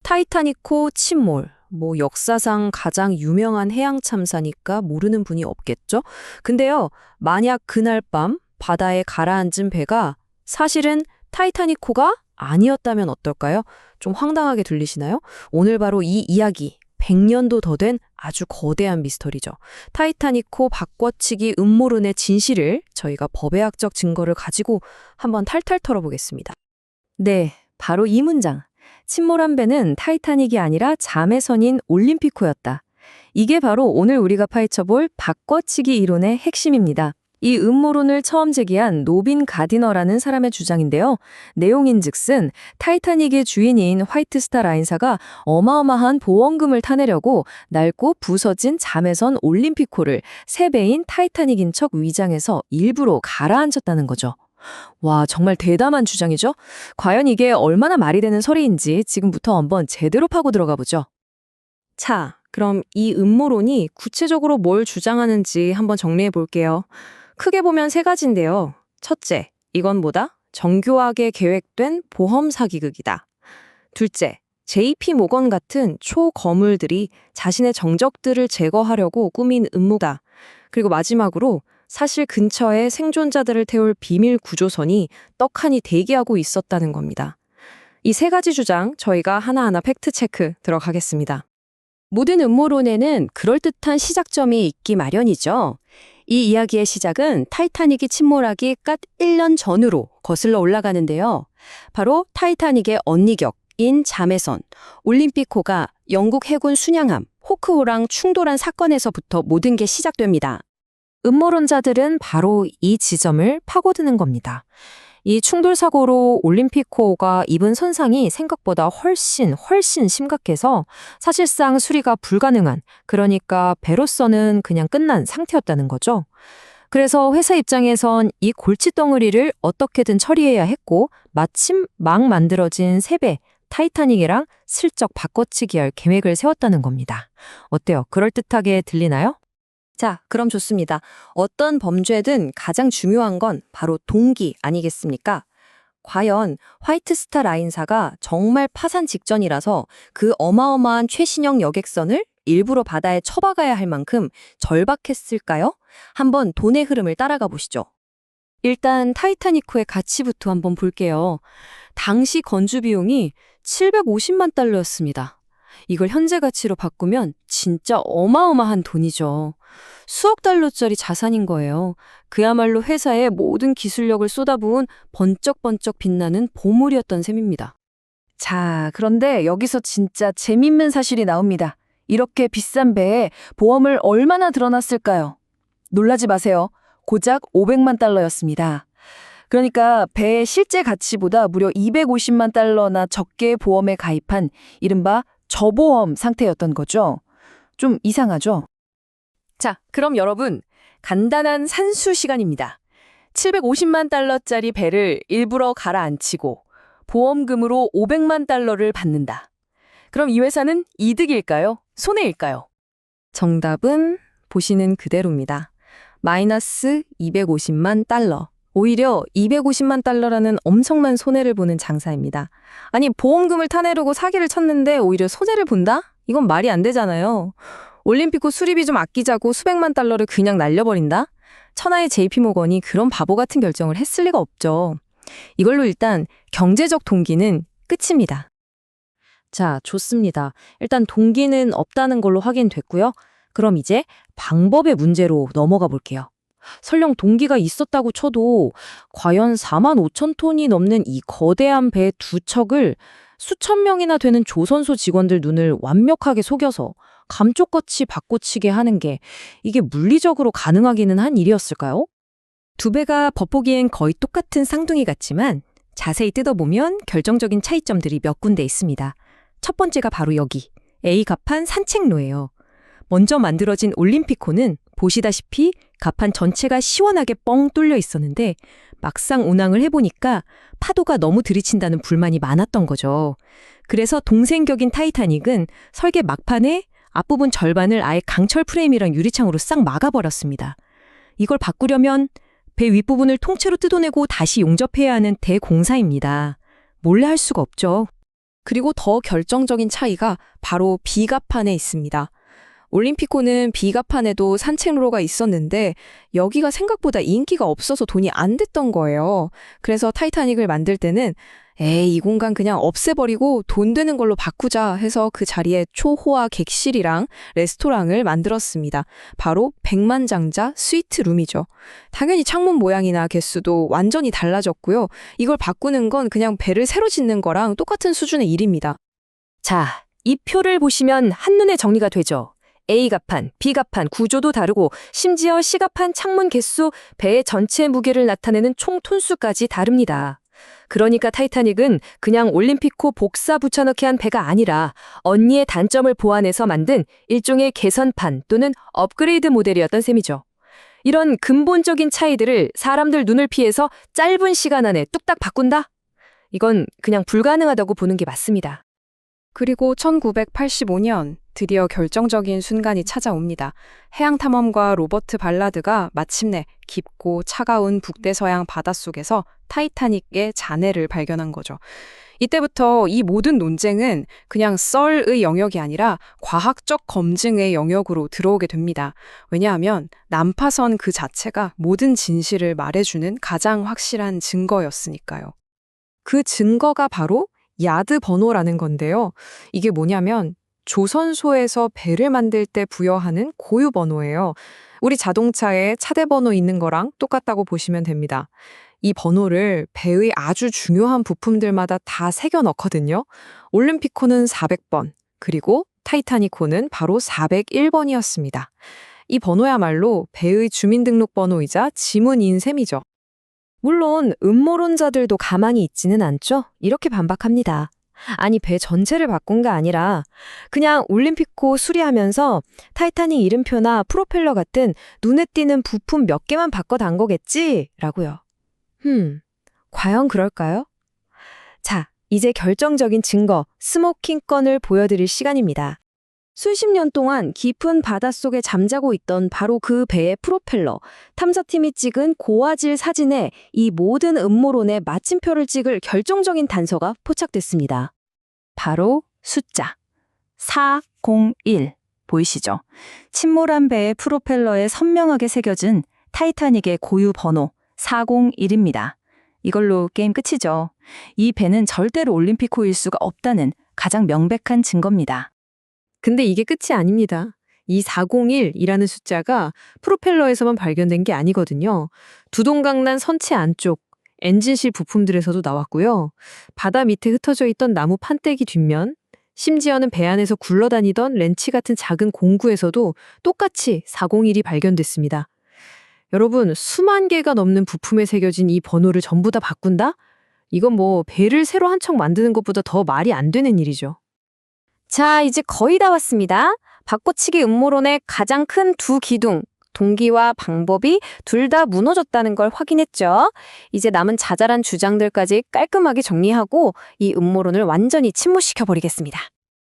타이타닉호 침몰. 역사상 가장 유명한 해양 참사니까 모르는 분이 없겠죠? 근데요, 만약 그날 밤 바다에 가라앉은 배가 사실은 타이타닉호가 아니었다면 어떨까요? 좀 황당하게 들리시나요? 오늘 바로 이 이야기, 100년도 더 된 아주 거대한 미스터리죠. 타이타닉호 바꿔치기 음모론의 진실을 저희가 법의학적 증거를 가지고 한번 탈탈 털어보겠습니다. 네, 바로 이 문장. 침몰한 배는 타이타닉이 아니라 자매선인 올림피코였다. 이게 바로 오늘 우리가 파헤쳐볼 바꿔치기 이론의 핵심입니다. 이 음모론을 처음 제기한 노빈 가디너라는 사람의 주장인데요. 내용인즉슨 타이타닉의 주인인 화이트스타 라인사가 어마어마한 보험금을 타내려고 낡고 부서진 자매선 올림피코를 새 배인 타이타닉인 척 위장해서 일부러 가라앉혔다는 거죠. 와, 정말 대담한 주장이죠? 과연 이게 얼마나 말이 되는 소리인지 지금부터 한번 제대로 파고 들어가 보죠. 자, 그럼 이 음모론이 구체적으로 뭘 주장하는지 한번 정리해 볼게요. 크게 보면 세 가지인데요. 첫째, 이건 뭐다? 정교하게 계획된 보험 사기극이다. 둘째, JP 모건 같은 초거물들이 자신의 정적들을 제거하려고 꾸민 음모다. 그리고 마지막으로 사실 근처에 생존자들을 태울 비밀 구조선이 떡하니 대기하고 있었다는 겁니다. 이 세 가지 주장 저희가 하나하나 팩트체크 들어가겠습니다. 모든 음모론에는 그럴듯한 시작점이 있기 마련이죠. 이 이야기의 시작은 타이타닉이 침몰하기 딱 1년 전으로 거슬러 올라가는데요. 바로 타이타닉의 언니격인 자매선, 올림피코가 영국 해군 순양함 호크호랑 충돌한 사건에서부터 모든 게 시작됩니다. 음모론자들은 바로 이 지점을 파고드는 겁니다. 이 충돌 사고로 올림피코가 입은 손상이 생각보다 훨씬 심각해서 사실상 수리가 불가능한, 그러니까 배로서는 그냥 끝난 상태였다는 거죠. 그래서 회사 입장에선 이 골칫덩어리를 어떻게든 처리해야 했고 마침 막 만들어진 새 배 타이타닉이랑 슬쩍 바꿔치기 할 계획을 세웠다는 겁니다. 어때요? 그럴듯하게 들리나요? 자, 그럼 좋습니다. 어떤 범죄든 가장 중요한 건 바로 동기 아니겠습니까? 과연 화이트스타 라인사가 정말 파산 직전이라서 그 어마어마한 최신형 여객선을 일부러 바다에 처박아야 할 만큼 절박했을까요? 한번 돈의 흐름을 따라가 보시죠. 일단 타이타닉호의 가치부터 한번 볼게요. 당시 건주 비용이 750만 달러였습니다. 이걸 현재 가치로 바꾸면 진짜 어마어마한 돈이죠. 수억 달러짜리 자산인 거예요. 그야말로 회사의 모든 기술력을 쏟아부은 번쩍번쩍 빛나는 보물이었던 셈입니다. 자, 그런데 여기서 진짜 재밌는 사실이 나옵니다. 이렇게 비싼 배에 보험을 얼마나 들어놨을까요? 놀라지 마세요. 고작 500만 달러였습니다. 그러니까 배의 실제 가치보다 무려 250만 달러나 적게 보험에 가입한 이른바 저보험 상태였던 거죠. 좀 이상하죠? 자, 그럼 여러분, 간단한 산수 시간입니다. 750만 달러짜리 배를 일부러 가라앉히고 보험금으로 500만 달러를 받는다. 그럼 이 회사는 이득일까요? 손해일까요? 정답은 보시는 그대로입니다. 마이너스 250만 달러. 오히려 250만 달러라는 엄청난 손해를 보는 장사입니다. 아니, 보험금을 타내려고 사기를 쳤는데 오히려 손해를 본다? 이건 말이 안 되잖아요. 올림피코 수리비 좀 아끼자고 수백만 달러를 그냥 날려버린다? 천하의 JP모건이 그런 바보 같은 결정을 했을 리가 없죠. 이걸로 일단 경제적 동기는 끝입니다. 자, 좋습니다. 일단 동기는 없다는 걸로 확인됐고요. 그럼 이제 방법의 문제로 넘어가 볼게요. 설령 동기가 있었다고 쳐도 과연 4만 5천 톤이 넘는 이 거대한 배 두 척을 수천 명이나 되는 조선소 직원들 눈을 완벽하게 속여서 감쪽같이 바꿔치게 하는 게 이게 물리적으로 가능하기는 한 일이었을까요? 두 배가 겉보기엔 거의 똑같은 쌍둥이 같지만 자세히 뜯어보면 결정적인 차이점들이 몇 군데 있습니다. 첫 번째가 바로 여기, A갑판 산책로예요. 먼저 만들어진 올림피코는 보시다시피 갑판 전체가 시원하게 뻥 뚫려 있었는데 막상 운항을 해보니까 파도가 너무 들이친다는 불만이 많았던 거죠. 그래서 동생격인 타이타닉은 설계 막판에 앞부분 절반을 아예 강철 프레임이랑 유리창으로 싹 막아버렸습니다. 이걸 바꾸려면 배 윗부분을 통째로 뜯어내고 다시 용접해야 하는 대공사입니다. 몰래 할 수가 없죠. 그리고 더 결정적인 차이가 바로 비갑판에 있습니다. 올림피코는 비갑판에도 산책로가 있었는데 여기가 생각보다 인기가 없어서 돈이 안 됐던 거예요. 그래서 타이타닉을 만들 때는 에이, 이 공간 그냥 없애버리고 돈 되는 걸로 바꾸자 해서 그 자리에 초호화 객실이랑 레스토랑을 만들었습니다. 바로 백만장자 스위트룸이죠. 당연히 창문 모양이나 개수도 완전히 달라졌고요. 이걸 바꾸는 건 그냥 배를 새로 짓는 거랑 똑같은 수준의 일입니다. 자, 이 표를 보시면 한눈에 정리가 되죠. A갑판, B갑판 구조도 다르고 심지어 C갑판 창문 개수, 배의 전체 무게를 나타내는 총 톤수까지 다릅니다. 그러니까 타이타닉은 그냥 올림픽호 복사 붙여넣기 한 배가 아니라 언니의 단점을 보완해서 만든 일종의 개선판 또는 업그레이드 모델이었던 셈이죠. 이런 근본적인 차이들을 사람들 눈을 피해서 짧은 시간 안에 뚝딱 바꾼다? 이건 그냥 불가능하다고 보는 게 맞습니다. 그리고 1985년 드디어 결정적인 순간이 찾아옵니다. 해양탐험가 로버트 발라드가 마침내 깊고 차가운 북대서양 바닷속에서 타이타닉의 잔해를 발견한 거죠. 이때부터 이 모든 논쟁은 그냥 썰의 영역이 아니라 과학적 검증의 영역으로 들어오게 됩니다. 왜냐하면 난파선 그 자체가 모든 진실을 말해주는 가장 확실한 증거였으니까요. 그 증거가 바로 야드 번호라는 건데요. 이게 뭐냐면 조선소에서 배를 만들 때 부여하는 고유 번호예요. 우리 자동차에 차대 번호 있는 거랑 똑같다고 보시면 됩니다. 이 번호를 배의 아주 중요한 부품들마다 다 새겨 넣거든요. 올림피코는 400번, 그리고 타이타닉호는 바로 401번이었습니다. 이 번호야말로 배의 주민등록번호이자 지문인 셈이죠. 물론 음모론자들도 가만히 있지는 않죠. 이렇게 반박합니다. 아니, 배 전체를 바꾼 게 아니라 그냥 올림픽호 수리하면서 타이타닉 이름표나 프로펠러 같은 눈에 띄는 부품 몇 개만 바꿔 단 거겠지? 라고요. 과연 그럴까요? 자, 이제 결정적인 증거, 스모킹 건을 보여드릴 시간입니다. 수십 년 동안 깊은 바닷속에 잠자고 있던 바로 그 배의 프로펠러, 탐사팀이 찍은 고화질 사진에 이 모든 음모론의 마침표를 찍을 결정적인 단서가 포착됐습니다. 바로 숫자 401 보이시죠? 침몰한 배의 프로펠러에 선명하게 새겨진 타이타닉의 고유 번호 401입니다. 이걸로 게임 끝이죠. 이 배는 절대로 올림픽호일 수가 없다는 가장 명백한 증거입니다. 근데 이게 끝이 아닙니다. 이 401이라는 숫자가 프로펠러에서만 발견된 게 아니거든요. 두동강난 선체 안쪽, 엔진실 부품들에서도 나왔고요. 바다 밑에 흩어져 있던 나무 판때기 뒷면, 심지어는 배 안에서 굴러다니던 렌치 같은 작은 공구에서도 똑같이 401이 발견됐습니다. 여러분, 수만 개가 넘는 부품에 새겨진 이 번호를 전부 다 바꾼다? 이건 뭐 배를 새로 한 척 만드는 것보다 더 말이 안 되는 일이죠. 자, 이제 거의 다 왔습니다. 바꿔치기 음모론의 가장 큰 두 기둥, 동기와 방법이 둘 다 무너졌다는 걸 확인했죠. 이제 남은 자잘한 주장들까지 깔끔하게 정리하고 이 음모론을 완전히 침몰시켜버리겠습니다.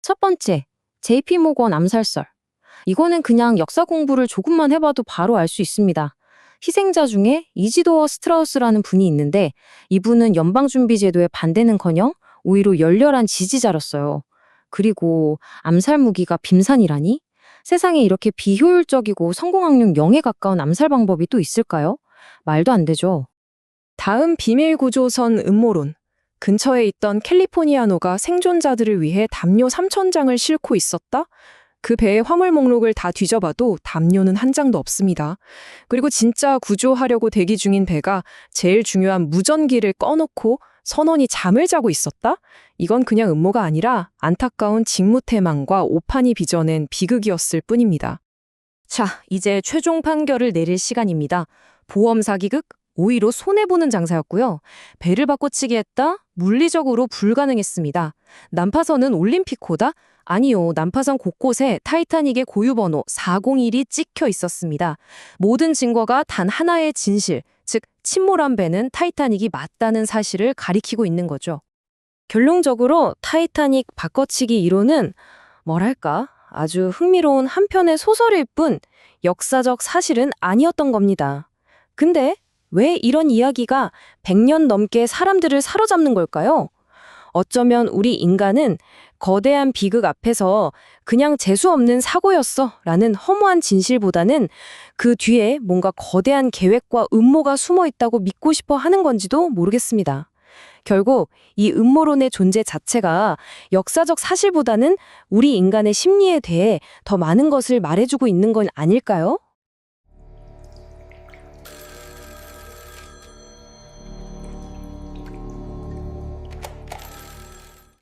첫 번째, JP 모건 암살설. 이거는 그냥 역사 공부를 조금만 해봐도 바로 알 수 있습니다. 희생자 중에 이지도어 스트라우스라는 분이 있는데 이분은 연방준비제도에 반대는커녕 오히려 열렬한 지지자였어요. 그리고 암살 무기가 빔산이라니? 세상에 이렇게 비효율적이고 성공 확률 0에 가까운 암살 방법이 또 있을까요? 말도 안 되죠. 다음 비밀 구조선 음모론. 근처에 있던 캘리포니아노가 생존자들을 위해 담요 3,000장을 싣고 있었다? 그 배의 화물 목록을 다 뒤져봐도 담요는 한 장도 없습니다. 그리고 진짜 구조하려고 대기 중인 배가 제일 중요한 무전기를 꺼놓고 선원이 잠을 자고 있었다? 이건 그냥 음모가 아니라 안타까운 직무태만과 오판이 빚어낸 비극이었을 뿐입니다. 자, 이제 최종 판결을 내릴 시간입니다. 보험 사기극? 오히려 손해보는 장사였고요. 배를 바꿔치기 했다? 물리적으로 불가능했습니다. 난파선은 올림픽호다? 아니요, 난파선 곳곳에 타이타닉의 고유번호 401이 찍혀 있었습니다. 모든 증거가 단 하나의 진실, 즉 침몰한 배는 타이타닉이 맞다는 사실을 가리키고 있는 거죠. 결론적으로 타이타닉 바꿔치기 이론은 뭐랄까 아주 흥미로운 한편의 소설일 뿐 역사적 사실은 아니었던 겁니다. 근데 왜 이런 이야기가 100년 넘게 사람들을 사로잡는 걸까요? 어쩌면 우리 인간은 거대한 비극 앞에서 그냥 재수없는 사고였어 라는 허무한 진실보다는 그 뒤에 뭔가 거대한 계획과 음모가 숨어 있다고 믿고 싶어 하는 건지도 모르겠습니다. 결국 이 음모론의 존재 자체가 역사적 사실보다는 우리 인간의 심리에 대해 더 많은 것을 말해주고 있는 건 아닐까요?